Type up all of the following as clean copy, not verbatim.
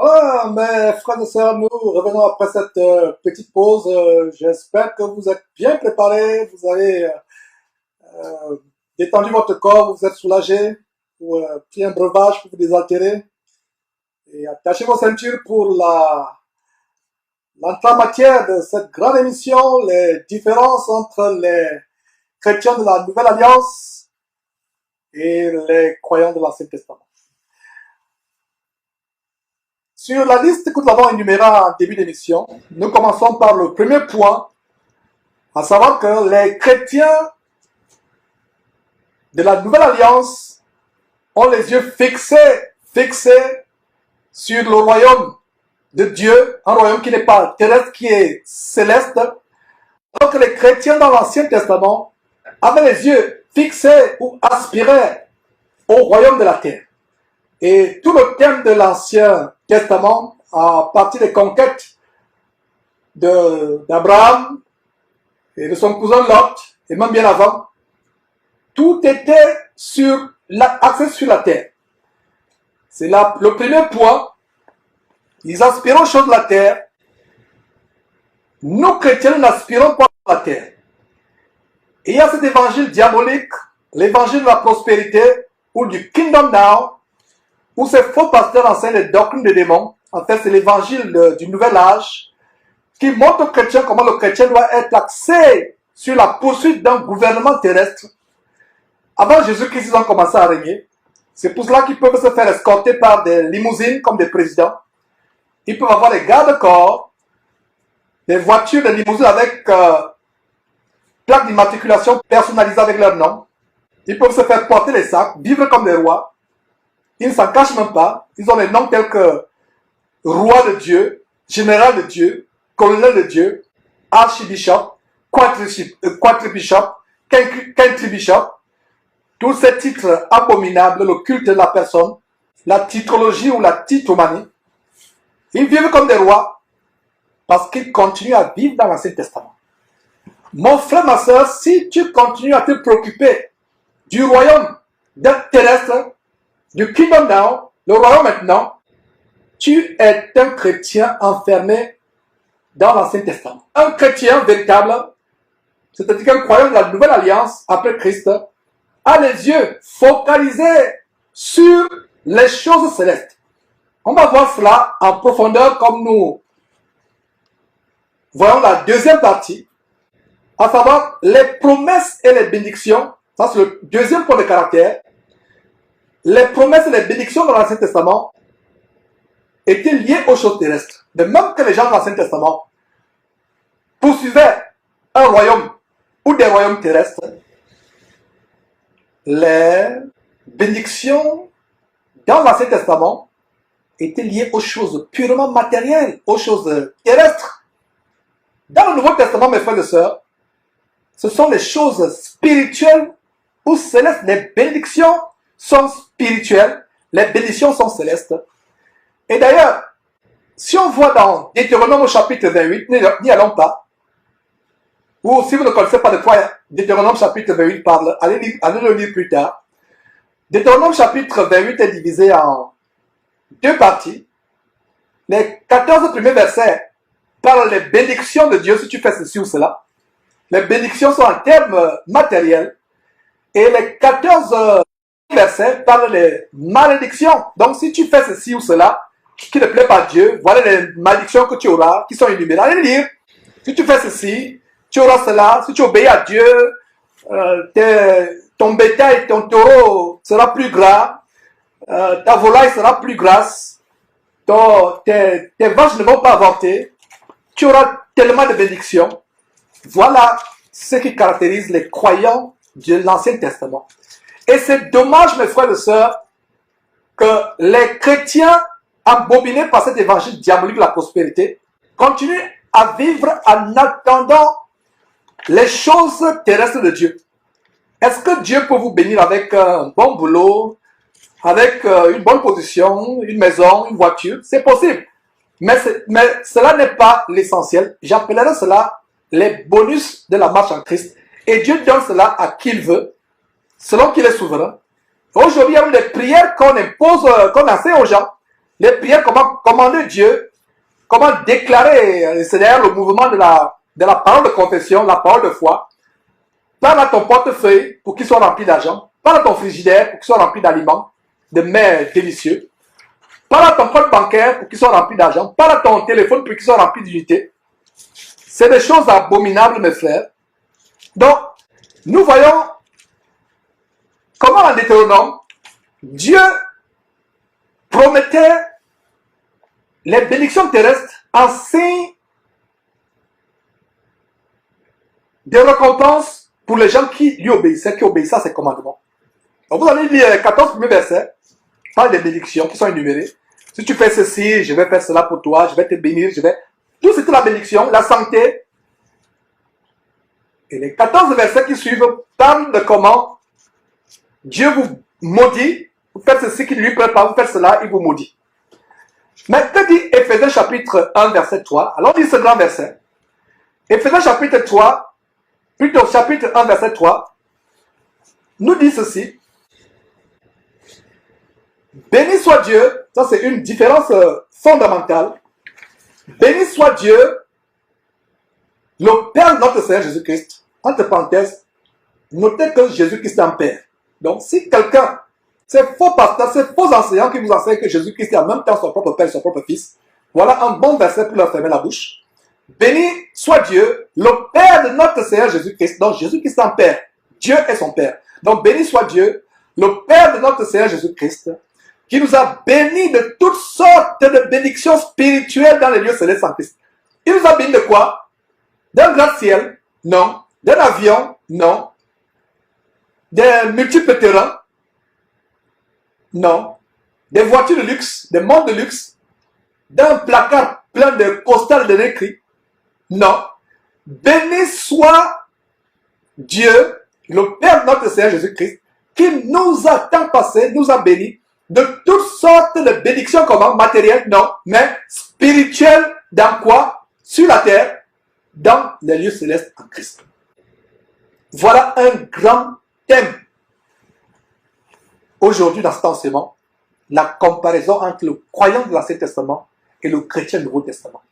Voilà, mes frères et sœurs, nous revenons après cette petite pause. J'espère que vous êtes bien préparés, vous avez détendu votre corps, vous êtes soulagés pour pris un breuvage pour vous désaltérer. Et attachez vos ceintures pour l'entrée en matière de cette grande émission, les différences entre les chrétiens de la Nouvelle Alliance et les croyants de l'Ancien Testament. Sur la liste que nous avons énumérée en début d'émission, nous commençons par le premier point, à savoir que les chrétiens de la Nouvelle Alliance ont les yeux fixés sur le royaume de Dieu, un royaume qui n'est pas terrestre, qui est céleste, alors que les chrétiens dans l'Ancien Testament avaient les yeux fixés ou aspiraient au royaume de la terre. Et tout le thème de l'Ancien Testament, à partir des conquêtes d'Abraham et de son cousin Lot, et même bien avant, tout était axé sur la terre. C'est là le premier point. Ils aspirent aux choses de la terre. Nous, chrétiens, n'aspirons pas à la terre. Et il y a cet évangile diabolique, l'évangile de la prospérité, ou du Kingdom Now, où ces faux pasteurs enseignent les doctrines des démons. En fait, c'est l'évangile du nouvel âge qui montre aux chrétiens comment le chrétien doit être axé sur la poursuite d'un gouvernement terrestre. Avant Jésus-Christ, ils ont commencé à régner. C'est pour cela qu'ils peuvent se faire escorter par des limousines comme des présidents. Ils peuvent avoir des gardes-corps, des voitures de limousines avec plaques d'immatriculation personnalisées avec leur nom. Ils peuvent se faire porter les sacs, vivre comme des rois. Ils ne s'en cachent même pas. Ils ont des noms tels que roi de Dieu, général de Dieu, colonel de Dieu, archibishop, quadribishop, quintribishop. Tous ces titres abominables, le culte de la personne, la titrologie ou la titromanie. Ils vivent comme des rois parce qu'ils continuent à vivre dans l'Ancien Testament. Mon frère, ma soeur, si tu continues à te préoccuper du royaume terrestre, du Kingdom Now, le royaume maintenant, tu es un chrétien enfermé dans l'Ancien Testament. Un chrétien véritable, c'est-à-dire qu'un croyant de la Nouvelle Alliance après Christ, a les yeux focalisés sur les choses célestes. On va voir cela en profondeur comme nous voyons la deuxième partie, à savoir les promesses et les bénédictions. Ça, c'est le deuxième point de caractère. Les promesses et les bénédictions dans l'Ancien Testament étaient liées aux choses terrestres. De même que les gens de l'Ancien Testament poursuivaient un royaume ou des royaumes terrestres, les bénédictions dans l'Ancien Testament étaient liées aux choses purement matérielles, aux choses terrestres. Dans le Nouveau Testament, mes frères et sœurs, ce sont les choses spirituelles ou célestes. Les bénédictions sont spirituelles, les bénédictions sont célestes. Et d'ailleurs, si on voit dans Deutéronome au chapitre 28, n'y allons pas, ou si vous ne connaissez pas de quoi Deutéronome chapitre 28 parle, allez le lire plus tard. Deutéronome chapitre 28 est divisé en deux parties. Les 14 premiers versets parlent des bénédictions de Dieu si tu fais ceci ou cela. Les bénédictions sont en termes matériels. Et les 14 versets parlent des malédictions. Donc si tu fais ceci ou cela, qui ne plaît pas à Dieu, voilà les malédictions que tu auras, qui sont énumérées. Allez lire. Si tu fais ceci, tu auras cela. Si tu obéis à Dieu, ton bétail, ton taureau sera plus gras, ta volaille sera plus grasse, tes vaches ne vont pas avorter, tu auras tellement de bénédictions. Voilà ce qui caractérise les croyants de l'Ancien Testament. Et c'est dommage, mes frères et sœurs, que les chrétiens embobinés par cet évangile diabolique de la prospérité continuent à vivre en attendant les choses terrestres de Dieu. Est-ce que Dieu peut vous bénir avec un bon boulot, avec une bonne position, une maison, une voiture? C'est possible. Mais cela n'est pas l'essentiel. J'appellerais cela les bonus de la marche en Christ. Et Dieu donne cela à qui il veut, selon qu'il est souverain. Aujourd'hui, il y a des prières qu'on impose, qu'on enseigne aux gens. les prières, comment commander Dieu, comment déclarer, c'est d'ailleurs le mouvement de la parole de confession, la parole de foi. Parle à ton portefeuille pour qu'il soit rempli d'argent. Parle à ton frigidaire pour qu'il soit rempli d'aliments, de mets délicieux. Parle à ton compte bancaire pour qu'il soit rempli d'argent. Parle à ton téléphone pour qu'il soit rempli d'unité. C'est des choses abominables, mes frères. Donc, nous voyons comment en Deutéronome, Dieu promettait les bénédictions terrestres en signe de récompense pour les gens qui lui obéissaient, qui obéissaient à ses commandements. Donc vous allez lire les 14 premiers versets, parle des bénédictions qui sont énumérées. Si tu fais ceci, je vais faire cela pour toi, je vais te bénir, Tout c'est la bénédiction, la santé. Et les 14 versets qui suivent parlent de comment Dieu vous maudit, vous faites ceci qu'il ne lui plaît pas, vous faites cela, il vous maudit. Mais que dit Éphésiens chapitre 1, verset 3? Alors on dit ce grand verset. Éphésiens chapitre 3, plutôt chapitre 1, verset 3, nous dit ceci. Béni soit Dieu, ça c'est une différence fondamentale. Béni soit Dieu, le Père de notre Seigneur Jésus-Christ. Entre parenthèses, notez que Jésus-Christ est un Père. Donc si quelqu'un, ces faux pasteurs, ces faux enseignants qui vous enseignent que Jésus-Christ est en même temps son propre Père et son propre Fils, voilà un bon verset pour leur fermer la bouche. Béni soit Dieu, le Père de notre Seigneur Jésus-Christ. Donc Jésus-Christ est un Père. Dieu est son Père. Donc béni soit Dieu, le Père de notre Seigneur Jésus-Christ, qui nous a bénis de toutes sortes de bénédictions spirituelles dans les lieux célestes en Christ. Il nous a bénis de quoi? D'un gratte-ciel? Non. D'un avion? Non. Des multiples terrains? Non. Des voitures de luxe? Des montres de luxe? D'un placard plein de postales de écrits? Non. Béni soit Dieu, le Père de notre Seigneur Jésus-Christ, qui nous a tant passé, nous a bénis de toutes sortes de bénédictions, comment? Matérielles? Non. Mais spirituelles, dans quoi? Sur la terre, dans les lieux célestes en Christ. Voilà un grand thème. Aujourd'hui, dans cet enseignement, la comparaison entre le croyant de l'Ancien Testament et le chrétien du Nouveau Testament.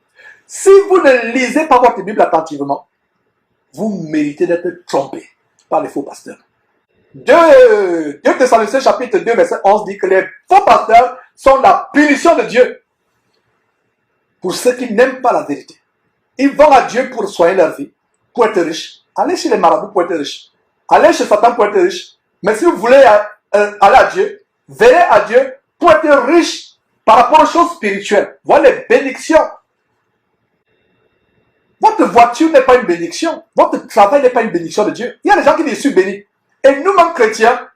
Si vous ne lisez pas votre Bible attentivement, vous méritez d'être trompé par les faux pasteurs. 2 Thessaloniciens chapitre 2 verset 11 dit que les faux pasteurs sont la punition de Dieu pour ceux qui n'aiment pas la vérité. Ils vont à Dieu pour soigner leur vie, pour être riches. Allez chez les marabouts pour être riches. Allez chez Satan pour être riche. Mais si vous voulez aller à Dieu, veillez à Dieu pour être riche par rapport aux choses spirituelles. Voilà les bénédictions. Votre voiture n'est pas une bénédiction. Votre travail n'est pas une bénédiction de Dieu. Il y a des gens qui disent, je suis béni. Et nous-mêmes chrétiens,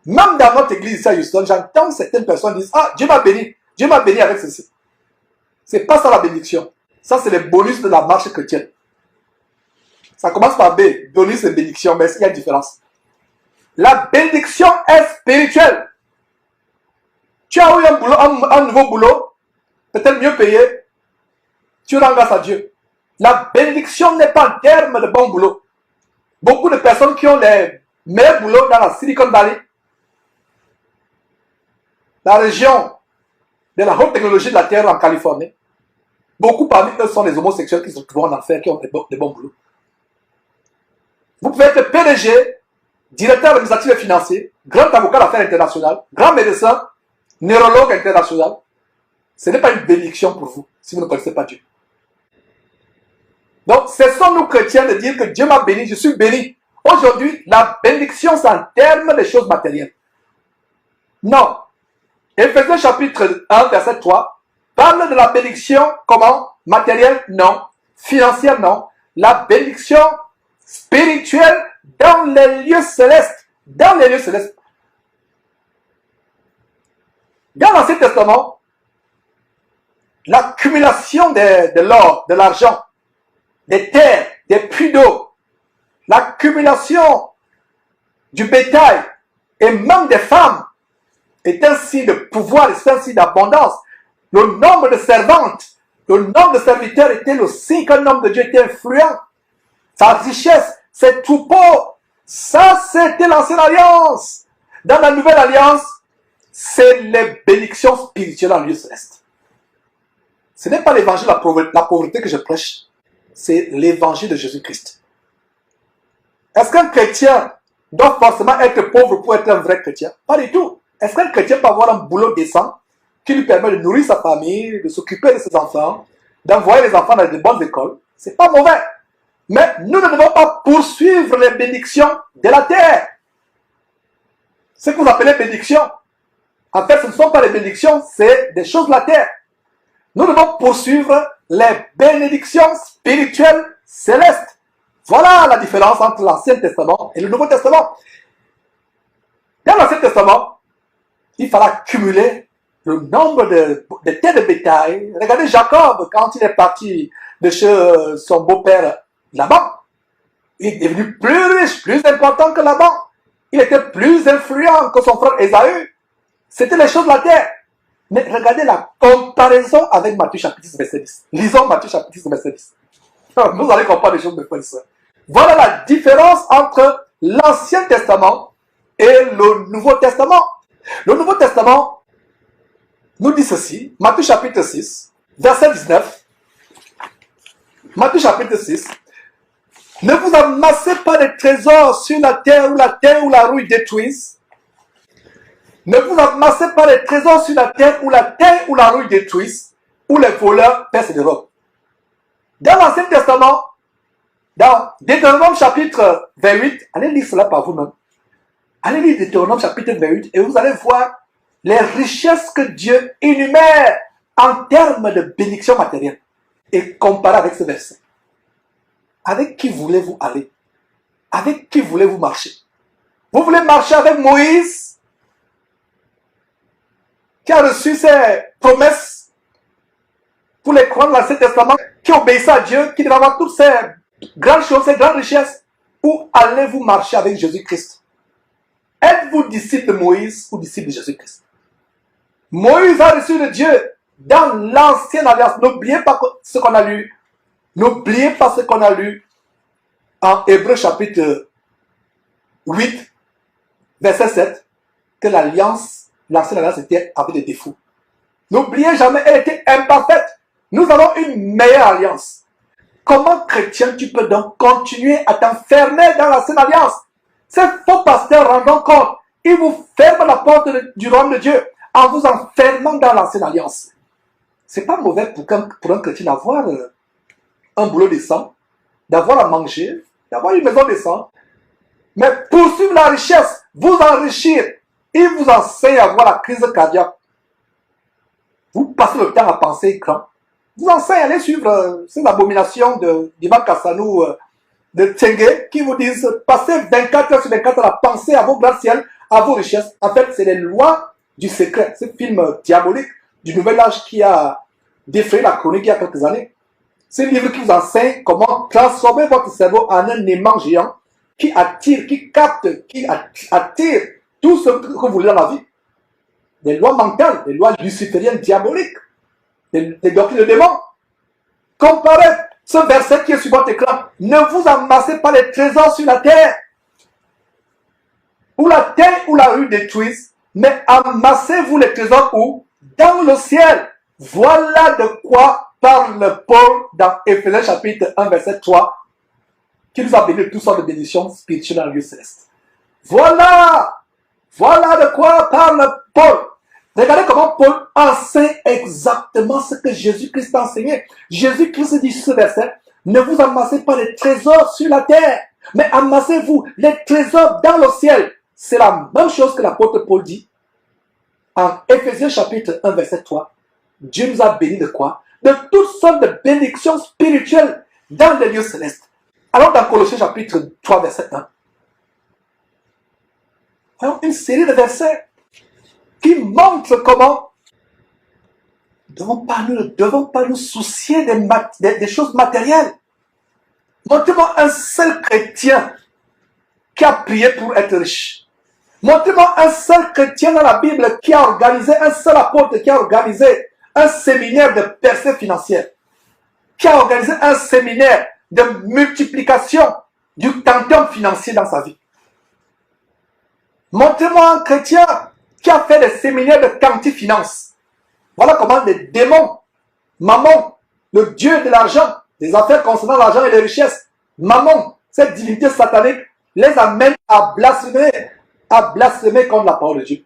même dans notre église ici à Houston, j'entends certaines personnes dire, ah, Dieu m'a béni. Dieu m'a béni avec ceci. C'est pas ça la bénédiction. Ça, c'est les bonus de la marche chrétienne. Ça commence par B, bonus et bénédiction, mais il y a une différence. La bénédiction est spirituelle. Tu as eu un boulot, un nouveau boulot, peut-être mieux payé. Tu rends grâce à Dieu. La bénédiction n'est pas en termes de bon boulot. Beaucoup de personnes qui ont les meilleurs boulots dans la Silicon Valley, la région de la haute technologie de la Terre en Californie, beaucoup parmi eux sont des homosexuels qui se trouvent en enfer, qui ont des bons boulots. Vous pouvez être PDG, directeur administratif et financier, grand avocat d'affaires internationales, grand médecin, neurologue international. Ce n'est pas une bénédiction pour vous, si vous ne connaissez pas Dieu. Donc, cessons-nous chrétiens de dire que Dieu m'a béni, je suis béni. Aujourd'hui, la bénédiction, c'est en termes de choses matérielles. Non. Éphésiens chapitre 1, verset 3, parle de la bénédiction, comment? Matérielle? Non. Financière? Non. La bénédiction spirituelle dans les lieux célestes. Dans les lieux célestes. Dans l'Ancien Testament, l'accumulation de l'or, de l'argent, des terres, des puits d'eau, l'accumulation du bétail et même des femmes est un signe de pouvoir, est un signe d'abondance. Le nombre de servantes, le nombre de serviteurs était le signe qu'un homme de Dieu était influent. Sa richesse, ses troupeaux, ça c'était l'ancienne alliance. Dans la nouvelle alliance, c'est les bénédictions spirituelles en lieu céleste. Ce n'est pas l'évangile de la pauvreté que je prêche, c'est l'évangile de Jésus-Christ. Est-ce qu'un chrétien doit forcément être pauvre pour être un vrai chrétien? Pas du tout. Est-ce qu'un chrétien peut avoir un boulot décent qui lui permet de nourrir sa famille, de s'occuper de ses enfants, d'envoyer les enfants dans de bonnes écoles? C'est pas mauvais. Mais nous ne devons pas poursuivre les bénédictions de la terre. Ce que vous appelez bénédictions, en fait, ce ne sont pas les bénédictions, c'est des choses de la terre. Nous devons poursuivre les bénédictions spirituelles célestes. Voilà la différence entre l'Ancien Testament et le Nouveau Testament. Dans l'Ancien Testament, il fallait cumuler le nombre de terres de bétail. Regardez Jacob, quand il est parti de chez son beau-père Laban, il est devenu plus riche, plus important que Laban. Il était plus influent que son frère Ésaü. C'était les choses de la terre. Mais regardez la comparaison avec Matthieu chapitre 10, verset 10. Lisons Matthieu chapitre 10, verset 10. Vous allez comprendre les choses, mes frères et sœurs. Voilà la différence entre l'Ancien Testament et le Nouveau Testament. Le Nouveau Testament nous dit ceci, Matthieu chapitre 6, verset 19. Matthieu chapitre 6. Ne vous amassez pas de trésors sur la terre ou la rouille détruisent. Ne vous amassez pas de trésors sur la terre ou la rouille détruisent, où les voleurs percent des robes. Dans l'Ancien Testament, dans Deutéronome chapitre 28, allez lire cela par vous-même. Allez lire Deutéronome chapitre 28 et vous allez voir les richesses que Dieu énumère en termes de bénédictions matérielles. Et comparez avec ce verset. Avec qui voulez-vous aller? Avec qui voulez-vous marcher? Vous voulez marcher avec Moïse, qui a reçu ses promesses pour les croyants de l'Ancien Testament, qui obéissent à Dieu, qui devait avoir toutes ces grandes choses, ces grandes richesses, ou allez-vous marcher avec Jésus-Christ? Êtes-vous disciple de Moïse ou disciple de Jésus-Christ? Moïse a reçu de Dieu dans l'ancienne alliance. N'oubliez pas ce qu'on a lu. N'oubliez pas ce qu'on a lu en Hébreux chapitre 8, verset 7, que l'ancienne alliance était avec des défauts. N'oubliez jamais, elle était imparfaite. Nous avons une meilleure alliance. Comment, chrétien, tu peux donc continuer à t'enfermer dans l'ancienne alliance? Ces faux pasteurs, rendant compte, ils vous ferment la porte du royaume de Dieu en vous enfermant dans l'ancienne alliance. C'est pas mauvais pour un chrétien d'avoir un boulot décent, d'avoir à manger, d'avoir une maison décente. Mais poursuivre la richesse, vous enrichir, il vous enseigne à avoir la crise cardiaque. Vous passez le temps à penser écran. Vous enseigne à aller suivre ces abominations d'Ivan Kassanou, de Tsengue, qui vous disent passez 24 heures sur 24 heures à penser à vos gratte-ciel, à vos richesses. En fait, c'est les lois du secret, ce film diabolique du nouvel âge qui a défrayé la chronique il y a quelques années. C'est un livre qui vous enseigne comment transformer votre cerveau en un aimant géant qui attire, qui capte, qui attire tout ce que vous voulez dans la vie. Des lois mentales, des lois lucifériennes diaboliques, des doctrines de démons. Comparez ce verset qui est sur votre écran. Ne vous amassez pas les trésors sur la terre, où la terre ou la rue détruisent, mais amassez-vous les trésors où? Dans le ciel. Voilà de quoi parle Paul dans Éphésiens chapitre 1, verset 3, qui nous a béni de toutes sortes de bénédictions spirituelles dans le lieu céleste. Voilà de quoi parle Paul. Regardez comment Paul enseigne exactement ce que Jésus-Christ a enseigné. Jésus-Christ dit ce verset, ne vous amassez pas les trésors sur la terre, mais amassez-vous les trésors dans le ciel. C'est la même chose que l'apôtre Paul dit en Éphésiens chapitre 1, verset 3. Dieu nous a bénis de quoi? De toutes sortes de bénédictions spirituelles dans les lieux célestes. Alors dans Colossiens chapitre 3, verset 1, voyons une série de versets qui montrent comment nous ne devons pas nous soucier des choses matérielles. Montrez-moi un seul chrétien qui a prié pour être riche. Montrez-moi un seul chrétien dans la Bible qui a organisé, un seul apôtre qui a organisé un séminaire de percée financière, qui a organisé un séminaire de multiplication du tantrum financier dans sa vie. Montrez-moi un chrétien qui a fait des séminaires de quantifinance. Voilà comment les démons, Mammon, le dieu de l'argent, des affaires concernant l'argent et les richesses, Mammon, cette divinité satanique, les amène à blasphémer contre la parole de Dieu.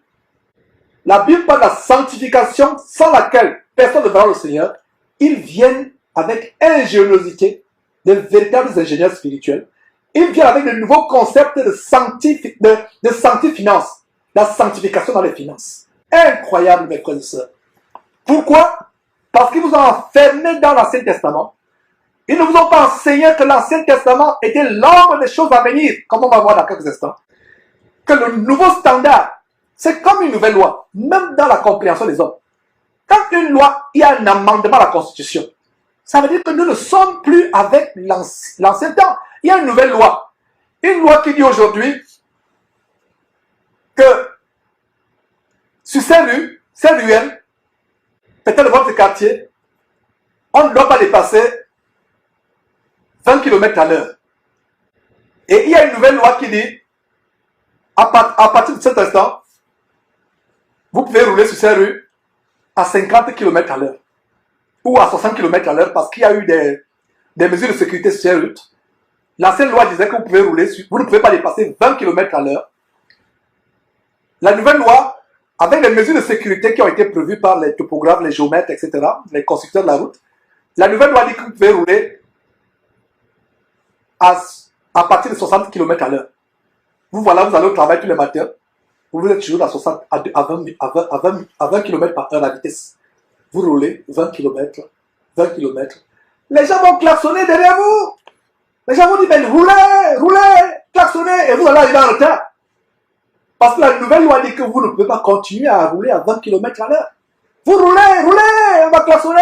La Bible parle de la sanctification sans laquelle personne ne verra le Seigneur. Ils viennent avec ingéniosité, de véritables ingénieurs spirituels. Ils viennent avec de nouveaux concepts de sanctifinance, la sanctification dans les finances. Incroyable, mes frères et sœurs. Pourquoi? Parce qu'ils vous ont enfermé dans l'Ancien Testament. Ils ne vous ont pas enseigné que l'Ancien Testament était l'ombre des choses à venir, comme on va voir dans quelques instants. Que le nouveau standard, c'est comme une nouvelle loi, même dans la compréhension des hommes. Quand une loi, il y a un amendement à la Constitution, ça veut dire que nous ne sommes plus avec l'ancien temps. Il y a une nouvelle loi. Une loi qui dit aujourd'hui que sur ces ruelles, peut-être dans votre quartier, on ne doit pas dépasser 20 km à l'heure. Et il y a une nouvelle loi qui dit, à partir de cet instant, vous pouvez rouler sur ces rues à 50 km à l'heure. Ou à 60 km à l'heure, parce qu'il y a eu des mesures de sécurité sur ces routes. L'ancienne loi disait que vous pouvez rouler vous ne pouvez pas dépasser 20 km à l'heure. La nouvelle loi, avec les mesures de sécurité qui ont été prévues par les topographes, les géomètres, etc., les constructeurs de la route, la nouvelle loi dit que vous pouvez rouler à partir de 60 km à l'heure. Vous allez au travail tous les matins, vous êtes toujours à 20 km par heure la vitesse. Vous roulez 20 km. Les gens vont klaxonner derrière vous. Les gens vont dire, mais roulez, klaxonnez, et vous allez arriver en retard. Parce que la nouvelle loi dit que vous ne pouvez pas continuer à rouler à 20 km à l'heure. Vous roulez, on va klaxonner.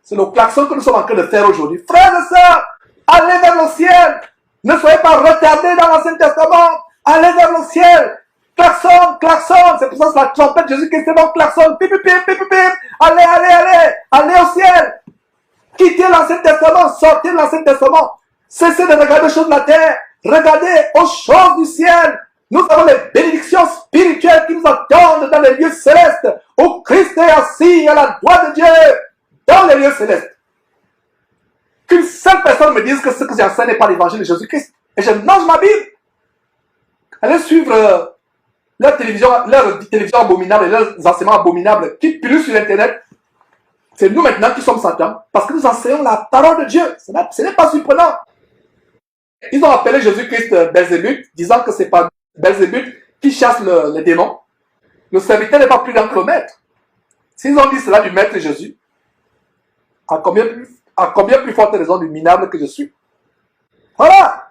C'est le klaxon que nous sommes en train de faire aujourd'hui. Frères et sœurs, allez vers le ciel. Ne soyez pas retardés dans l'Ancien Testament. Allez vers le ciel. Klaxon. C'est pour ça que la trompette Jésus-Christ est bon, klaxon. Pip. Allez au ciel. Quittez l'Ancien Testament, sortez de l'Ancien Testament. Cessez de regarder aux choses de la terre. Regardez aux choses du ciel. Nous avons les bénédictions spirituelles qui nous attendent dans les lieux célestes, où Christ est assis à la droite de Dieu, dans les lieux célestes. Qu'une seule personne me dise que ce que j'enseigne n'est pas l'évangile de Jésus-Christ, et je mange ma Bible. Allez suivre leur télévision abominable et leurs enseignements abominables qui pullulent sur Internet. C'est nous maintenant qui sommes Satan, parce que nous enseignons la parole de Dieu. Ce n'est pas surprenant. Ils ont appelé Jésus-Christ Belzébuth, disant que c'est pas Belzébuth qui chasse les démons. Le serviteur n'est pas plus d'un kilomètre. S'ils ont dit cela du maître Jésus, à combien plus forte raison du minable que je suis. Voilà.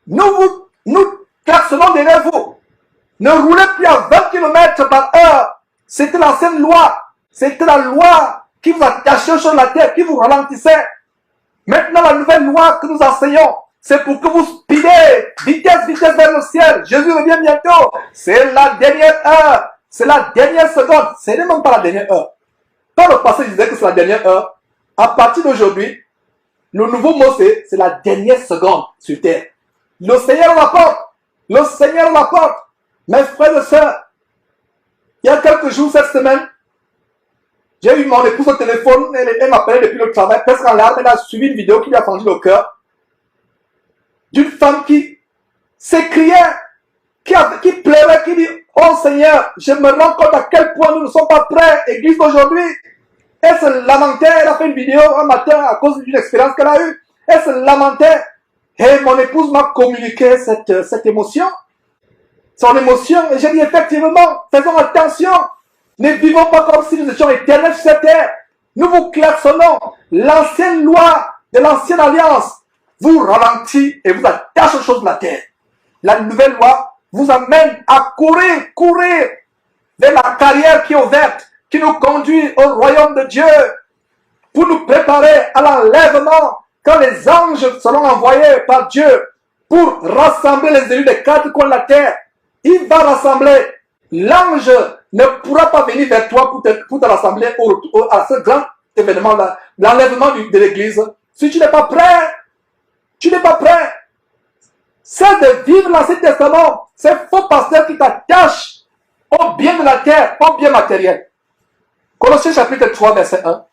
Nous klaxonnons derrière vous. Ne roulez plus à 20 km par heure. C'était l'ancienne loi. C'était la loi qui vous attachait aux choses de la terre, qui vous ralentissait. Maintenant, la nouvelle loi que nous enseignons, c'est pour que vous speedez, vitesse vers le ciel. Jésus revient bientôt. C'est la dernière heure. C'est la dernière seconde. Ce n'est même pas la dernière heure. Quand le passé disait que c'est la dernière heure, à partir d'aujourd'hui, le nouveau mot c'est la dernière seconde sur terre. Le Seigneur l'apporte. Le Seigneur l'apporte. Mes frères et sœurs, il y a quelques jours cette semaine, j'ai eu mon épouse au téléphone, elle m'appelait depuis le travail, presque en larmes, elle a suivi une vidéo qui lui a fendu le cœur. D'une femme qui s'écriait, qui pleurait, qui dit, oh Seigneur, je me rends compte à quel point nous ne sommes pas prêts, église d'aujourd'hui. Elle se lamentait, elle a fait une vidéo un matin à cause d'une expérience qu'elle a eue. Elle se lamentait. Et mon épouse m'a communiqué cette émotion. Son émotion. Et j'ai dit effectivement, faisons attention. Ne vivons pas comme si nous étions éternels sur cette terre. Nous vous klaxonnons. L'ancienne loi de l'ancienne alliance vous ralentit et vous attache aux choses de la terre. La nouvelle loi vous amène à courir vers la carrière qui est ouverte, qui nous conduit au royaume de Dieu, pour nous préparer à l'enlèvement, quand les anges seront envoyés par Dieu pour rassembler les élus des quatre coins de la terre. Il va rassembler. L'ange ne pourra pas venir vers toi pour te rassembler à ce grand événement-là, l'enlèvement de l'église. Si tu n'es pas prêt, c'est de vivre l'Ancien Testament. Ces faux pasteurs qui t'attachent au bien de la terre, pas au bien matériel. Colossiens chapitre 3, verset 1.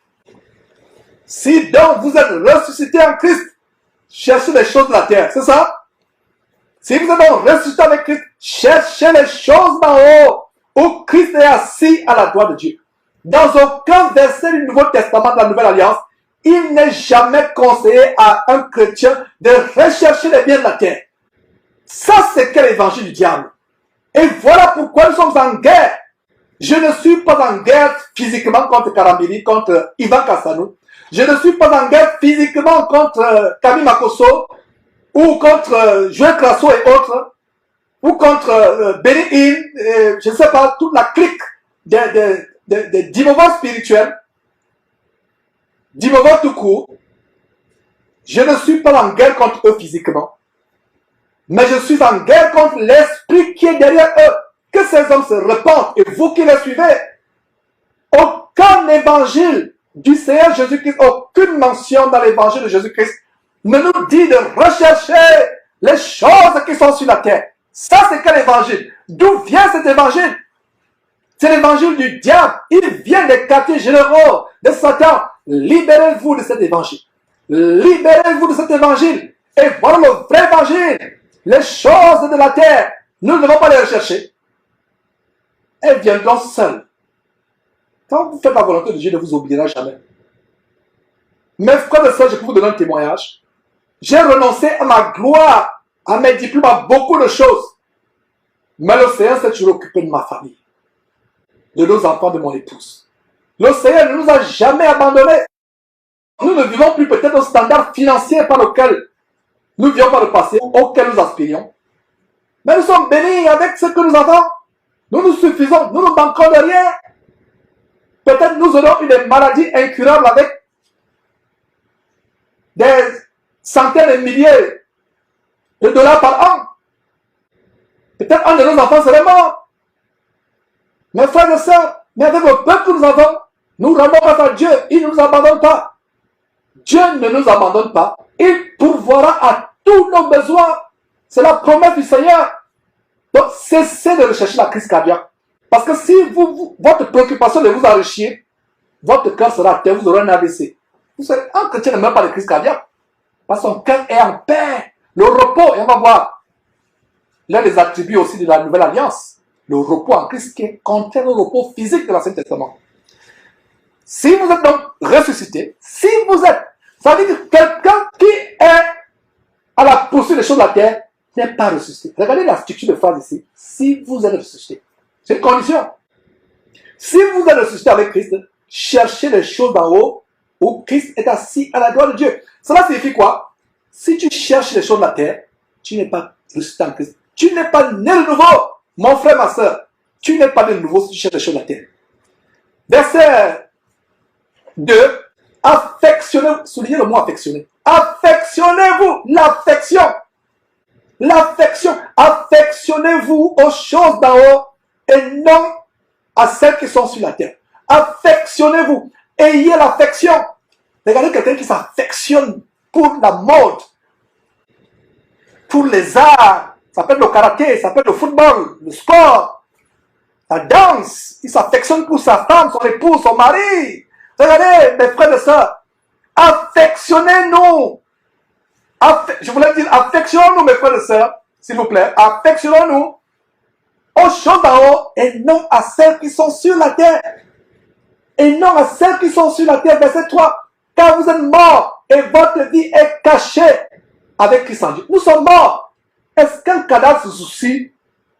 Si donc vous êtes ressuscité en Christ, cherchez les choses de la terre, c'est ça? Si vous êtes donc ressuscité avec Christ, cherchez les choses d'en haut, où Christ est assis à la droite de Dieu. Dans aucun verset du Nouveau Testament de la Nouvelle Alliance, il n'est jamais conseillé à un chrétien de rechercher les biens de la terre. Ça, c'est quel évangile du diable? Et voilà pourquoi nous sommes en guerre. Je ne suis pas en guerre physiquement contre Karambiri, contre Ivan Kassanou. Je ne suis pas en guerre physiquement contre Kami Makosso, ou contre Joël Crasso et autres, ou contre Benny Hinn, je ne sais pas, toute la clique d'immovants spirituels, d'immovants tout court. Je ne suis pas en guerre contre eux physiquement, mais je suis en guerre contre l'esprit qui est derrière eux. Que ces hommes se repentent, et vous qui les suivez, aucun évangile du Seigneur Jésus-Christ, aucune mention dans l'évangile de Jésus-Christ ne nous dit de rechercher les choses qui sont sur la terre. Ça, c'est quel évangile? D'où vient cet évangile? C'est l'évangile du diable. Il vient des quartiers généraux de Satan. Libérez-vous de cet évangile. Libérez-vous de cet évangile. Et voilà le vrai évangile. Les choses de la terre, nous ne devons pas les rechercher. Elles viendront seules. Quand vous faites la volonté de Dieu, ne vous oubliera jamais. Mes frères et sœurs, je peux vous donner un témoignage. J'ai renoncé à ma gloire, à mes diplômes, à beaucoup de choses. Mais le Seigneur s'est toujours occupé de ma famille, de nos enfants, de mon épouse. Le Seigneur ne nous a jamais abandonnés. Nous ne vivons plus peut-être au standard financier par lequel nous vivons par le passé, auquel nous aspirions. Mais nous sommes bénis avec ce que nous avons. Nous nous suffisons, nous ne manquons de rien. Peut-être nous aurons une maladie incurable avec des centaines de milliers de dollars par an. Peut-être un de nos enfants serait mort. Mes frères et sœurs, mais avec le peuple que nous avons, nous rendons grâce à Dieu. Il ne nous abandonne pas. Dieu ne nous abandonne pas. Il pourvoira à tous nos besoins. C'est la promesse du Seigneur. Donc, cessez de rechercher la crise cardiaque. Parce que si votre préoccupation de vous enrichir, votre cœur sera à terre, vous aurez un AVC. Vous savez, un chrétien ne meurt pas de crise cardiaque. Parce que son cœur est en paix. Le repos, et on va voir l'un des attributs aussi de la Nouvelle Alliance. Le repos en Christ qui est contraire au repos physique de l'Ancien Testament. Si vous êtes donc ressuscité, si vous êtes, ça veut dire que quelqu'un qui est à la poursuite des choses de la terre n'est pas ressuscité. Regardez la structure de phrase ici. Si vous êtes ressuscité. C'est une condition. Si vous êtes ressuscité avec Christ, cherchez les choses d'en haut où Christ est assis à la droite de Dieu. Cela signifie quoi? Si tu cherches les choses de la terre, tu n'es pas ressuscité en Christ. Tu n'es pas né de nouveau. Mon frère, ma soeur, tu n'es pas né de nouveau si tu cherches les choses de la terre. Verset 2. Affectionnez, soulignez le mot affectionner. Affectionnez-vous, l'affection. L'affection. Affectionnez-vous aux choses d'en haut et non à celles qui sont sur la terre. Affectionnez-vous. Ayez l'affection. Regardez quelqu'un qui s'affectionne pour la mode, pour les arts. Ça peut être le karaté, ça peut être le football, le sport, la danse. Il s'affectionne pour sa femme, son épouse, son mari. Regardez, mes frères et sœurs, affectionnez-nous. Je voulais dire, affectionnons-nous, mes frères et sœurs, s'il vous plaît. Affectionnons-nous aux choses d'en haut et non à celles qui sont sur la terre. Et non à celles qui sont sur la terre. Verset 3. Car vous êtes morts et votre vie est cachée avec Christ en Dieu. Nous sommes morts. Est-ce qu'un cadavre se soucie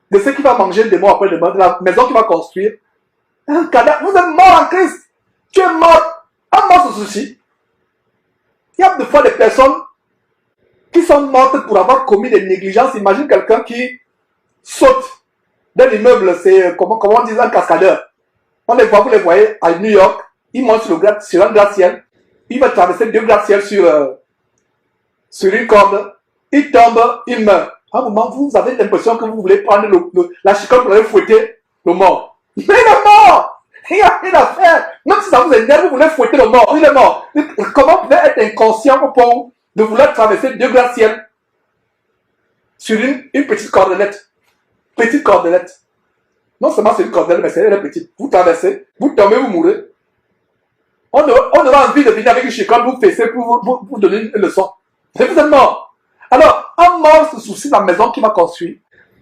de ce qu'il va manger demain après demain, de la maison qu'il va construire? Un cadavre. Vous êtes mort en Christ. Tu es mort. Un mort se soucie. Il y a des fois des personnes qui sont mortes pour avoir commis des négligences. Imagine quelqu'un qui saute d'un immeuble, c'est comment on dit, un cascadeur. On les voit, vous les voyez à New York, il monte sur un gratte-ciel, il va traverser 2 gratte-ciels sur une corde, il tombe, il meurt. À un moment, vous avez l'impression que vous voulez prendre la chicane pour aller fouetter le mort. Mais il est mort! Il n'y a rien à faire. Même si ça vous énerve, vous voulez fouetter le mort, il est mort. Comment vous pouvez être inconscient au point de vouloir traverser 2 gratte-ciels sur une petite cordelette? Petite cordelette. Non seulement c'est une cordelle, mais c'est elle est petite. Vous traversez, vous tombez, vous mourrez. On aura envie de venir avec une chicane, vous fesser pour vous donner une leçon. Et vous êtes mort. Alors, un mort se soucie de la maison qu'il va construire.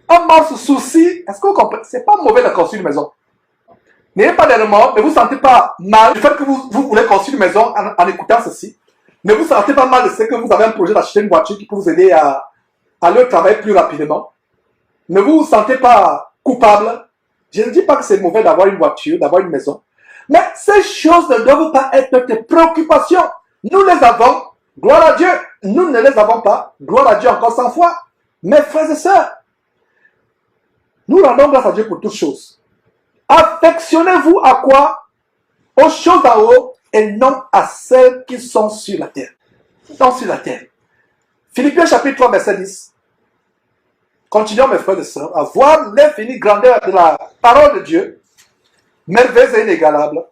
Un mort se soucie, est-ce que vous comprenez? C'est pas mauvais de construire une maison. N'ayez pas des remords, ne vous sentez pas mal du fait que vous voulez construire une maison en écoutant ceci. Ne vous sentez pas mal de ce que vous avez un projet d'acheter une voiture qui peut vous aider à aller au travail plus rapidement. Ne vous sentez pas coupable. Je ne dis pas que c'est mauvais d'avoir une voiture, d'avoir une maison. Mais ces choses ne doivent pas être tes préoccupations. Nous les avons, gloire à Dieu. Nous ne les avons pas, gloire à Dieu encore 100 fois. Mes frères et sœurs, nous rendons grâce à Dieu pour toutes choses. Affectionnez-vous à quoi? Aux choses d'en haut et non à celles qui sont sur la terre. Non, sur la terre. Philippiens chapitre 3, verset 10. Continuons, mes frères et sœurs, à voir l'infinie grandeur de la parole de Dieu, merveilleuse et inégalable.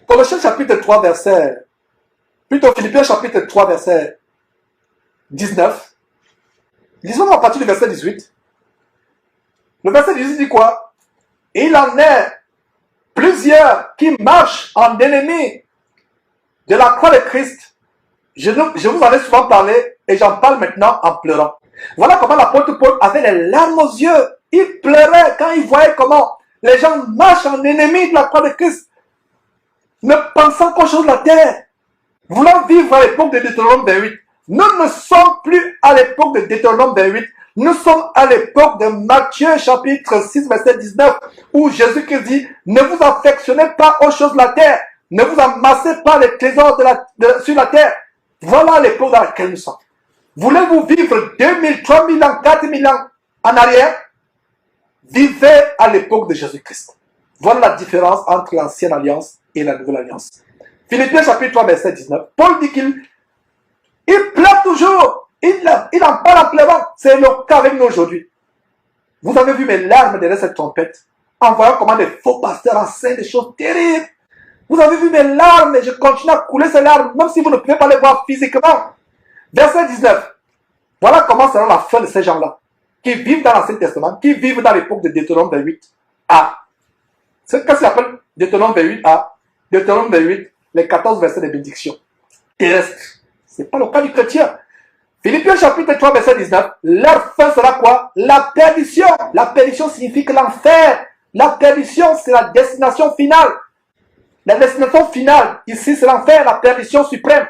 Colossiens chapitre 3, verset, plutôt Philippiens chapitre 3, verset 19. Lisons à partir du verset 18. Le verset 18 dit quoi? Il en est plusieurs qui marchent en ennemis de la croix de Christ. Je vous en ai souvent parlé et j'en parle maintenant en pleurant. Voilà comment l'apôtre Paul avait les larmes aux yeux. Il pleurait quand il voyait comment les gens marchent en ennemis de la croix de Christ, ne pensant qu'aux choses de la terre, voulant vivre à l'époque de Deutéronome 28. Nous ne sommes plus à l'époque de Deutéronome 28. Nous sommes à l'époque de Matthieu chapitre 6 verset 19 où Jésus-Christ dit: ne vous affectionnez pas aux choses de la terre, ne vous amassez pas les trésors sur la terre. Voilà l'époque dans laquelle nous sommes. Voulez-vous vivre 2000, 3000 ans, 4000 ans en arrière? Vivez à l'époque de Jésus-Christ. Voilà la différence entre l'ancienne alliance et la nouvelle alliance. Philippiens chapitre 3 verset 19. Paul dit qu'il pleure toujours. Il en parle en pleurant. C'est le cas avec nous aujourd'hui. Vous avez vu mes larmes derrière cette trompette, en voyant comment des faux pasteurs enseignent des choses terribles. Vous avez vu mes larmes et je continue à couler ces larmes, même si vous ne pouvez pas les voir physiquement. Verset 19. Voilà comment sera la fin de ces gens-là, qui vivent dans l'Ancien Testament, qui vivent dans l'époque de Deutéronome 28a. C'est qu'est-ce qu'on appelle Deutéronome 28a? Deutéronome 28, les 14 versets de bénédiction terrestre. Ce n'est pas le cas du chrétien. Philippiens chapitre 3 verset 19, leur fin sera quoi? La perdition. La perdition signifie que l'enfer. La perdition, c'est la destination finale. La destination finale, ici, c'est l'enfer, la perdition suprême.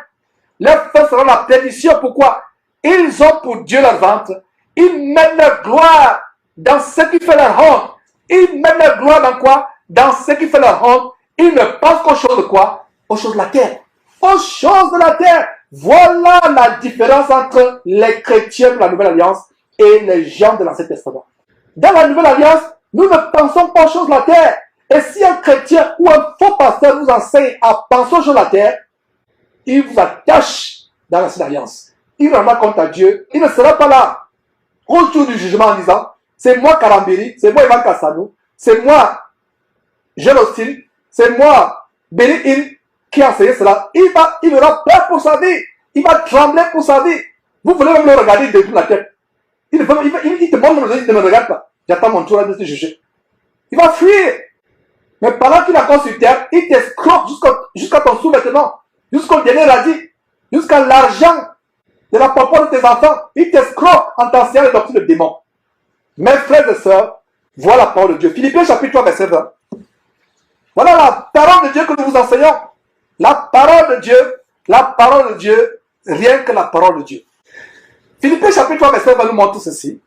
Leur fin sera la perdition. Pourquoi? Ils ont pour Dieu leur ventre. Ils mettent leur gloire dans ce qui fait leur honte. Ils mettent leur gloire dans quoi? Dans ce qui fait leur honte. Ils ne pensent qu'aux choses de quoi? Aux choses de la terre. Aux choses de la terre. Voilà la différence entre les chrétiens de la Nouvelle Alliance et les gens de l'Ancien Testament. Dans la Nouvelle Alliance, nous ne pensons pas aux choses de la terre. Et si un chrétien ou un faux pasteur vous enseigne à penser aux choses de la terre, il vous attache dans l'Ancienne Alliance. Il rendra compte à Dieu. Il ne sera pas là au jour du jugement en disant: c'est moi Karambiri, c'est moi Ivan Kassanou, c'est moi Jean Austin, c'est moi Benny Hill qui a enseigné cela. Il aura peur pour sa vie. Il va trembler pour sa vie. Vous voulez même le regarder de toute la tête. Il te montre, il ne me regarde pas. J'attends mon tour de te juger. Il va fuir. Mais pendant qu'il est encore sur terre, il t'escroque jusqu'à ton sous-vêtement, jusqu'au dernier radis, jusqu'à l'argent de la popote de tes enfants. Il t'escroque en t'enseignant les doctrines de démons. Mes frères et sœurs, voilà la parole de Dieu. Philippiens chapitre 3 verset 20. Voilà la parole de Dieu que nous vous enseignons. La parole de Dieu, rien que la parole de Dieu. Philippiens chapitre 3 verset 20 nous montre ceci.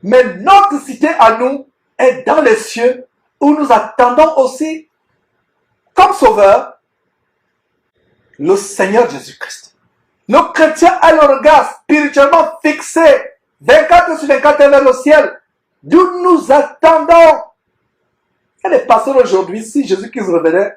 Mais notre cité à nous est dans les cieux, où nous attendons aussi, comme sauveur, le Seigneur Jésus-Christ. Nos chrétiens ont le regard spirituellement fixé, 24 sur 24 vers le ciel, d'où nous attendons. Et les pasteurs aujourd'hui, si Jésus-Christ revenait,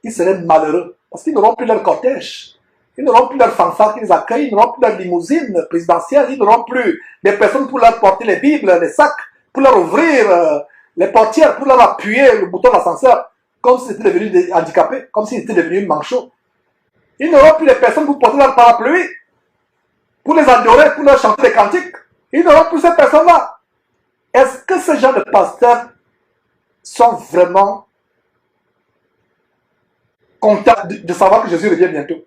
ils seraient malheureux, parce qu'ils n'auront plus leur cortège, ils n'auront plus leur fanfare qui les accueille, ils n'auront plus leur limousine présidentielle, ils n'auront plus des personnes pour leur porter les Bibles, les sacs, pour leur ouvrir les portières, pour leur appuyer le bouton d'ascenseur, comme s'ils étaient devenus handicapés, comme s'ils étaient devenus manchots. Ils n'auront plus les personnes pour porter leur parapluie, pour les adorer, pour leur chanter des cantiques. Ils n'auront plus ces personnes-là. Est-ce que ce genre de pasteurs sont vraiment contents de savoir que Jésus revient bientôt?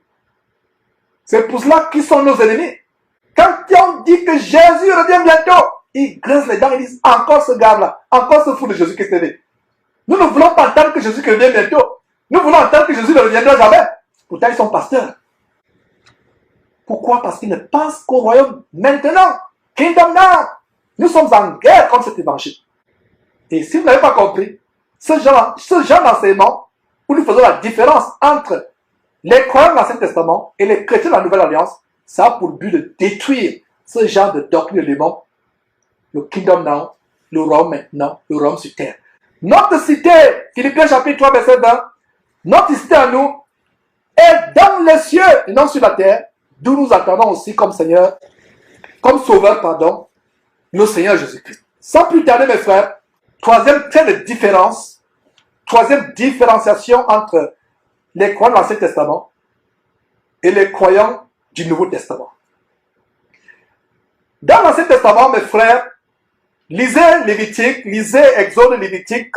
C'est pour cela qu'ils sont nos ennemis. Quand on dit que Jésus revient bientôt, ils grincent les dents et disent encore ce gars-là, encore ce fou de Jésus qui est né. Nous ne voulons pas entendre que Jésus revient bientôt. Nous voulons entendre que Jésus ne reviendra jamais. Pourtant, ils sont pasteurs. Pourquoi? Parce qu'ils ne pensent qu'au royaume maintenant. Kingdom now. Nous sommes en guerre contre cet évangile. Et si vous n'avez pas compris, ce genre d'enseignement, où nous faisons la différence entre les croyants de l'Ancien Testament et les chrétiens de la Nouvelle Alliance, ça a pour but de détruire ce genre de doctrine de démon, le Kingdom now, le royaume maintenant, le royaume sur terre. Notre cité, Philippiens chapitre 3, verset 20, notre cité à nous est dans les cieux et non sur la terre, d'où nous attendons aussi comme Seigneur, comme Sauveur, pardon, le Seigneur Jésus-Christ. Sans plus tarder, mes frères, troisième trait de différence, troisième différenciation entre les croyants de l'Ancien Testament et les croyants du Nouveau Testament. Dans l'Ancien Testament, mes frères, lisez Lévitique, lisez Exode, Lévitique,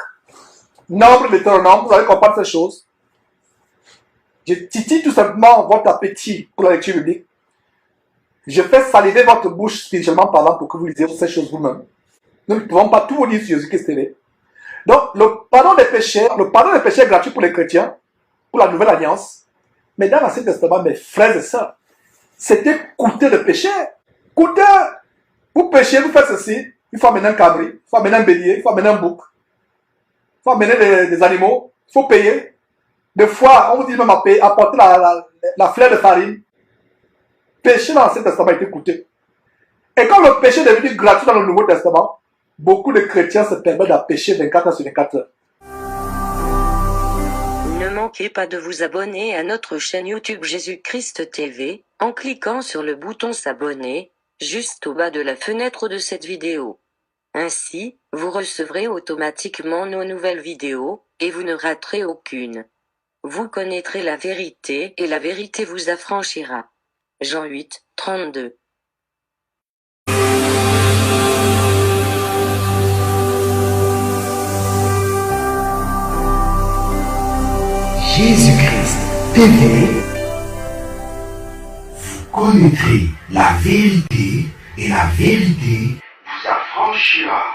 Nombre, Deutéronome, vous allez comprendre ces choses. Je titille tout simplement votre appétit pour la lecture biblique. Je fais saliver votre bouche spirituellement parlant pour que vous lisiez ces choses vous-même. Nous ne pouvons pas tout vous dire sur Jésus-Christ télé. Donc, le pardon des péchés est gratuit pour les chrétiens, pour la Nouvelle Alliance. Mais dans l'Ancien Testament, mes frères et sœurs, c'était coûteux de pécher. Coûteux. Vous péchez, vous faites ceci. Il faut amener un cabri, il faut amener un bélier, il faut amener un bouc. Il faut amener des animaux. Il faut payer. Des fois, on vous dit même à payer, apporter la fleur de farine. Péché dans l'Ancien Testament était coûteux. Et quand le péché est devenu gratuit dans le Nouveau Testament, beaucoup de chrétiens se permettent de pécher 24 heures sur 24 heures. Ne manquez pas de vous abonner à notre chaîne YouTube Jésus-Christ TV, en cliquant sur le bouton s'abonner, juste au bas de la fenêtre de cette vidéo. Ainsi, vous recevrez automatiquement nos nouvelles vidéos, et vous ne raterez aucune. Vous connaîtrez la vérité et la vérité vous affranchira. Jean 8, 32. Jésus-Christ TV, vous connaîtrez la vérité et la vérité vous affranchira.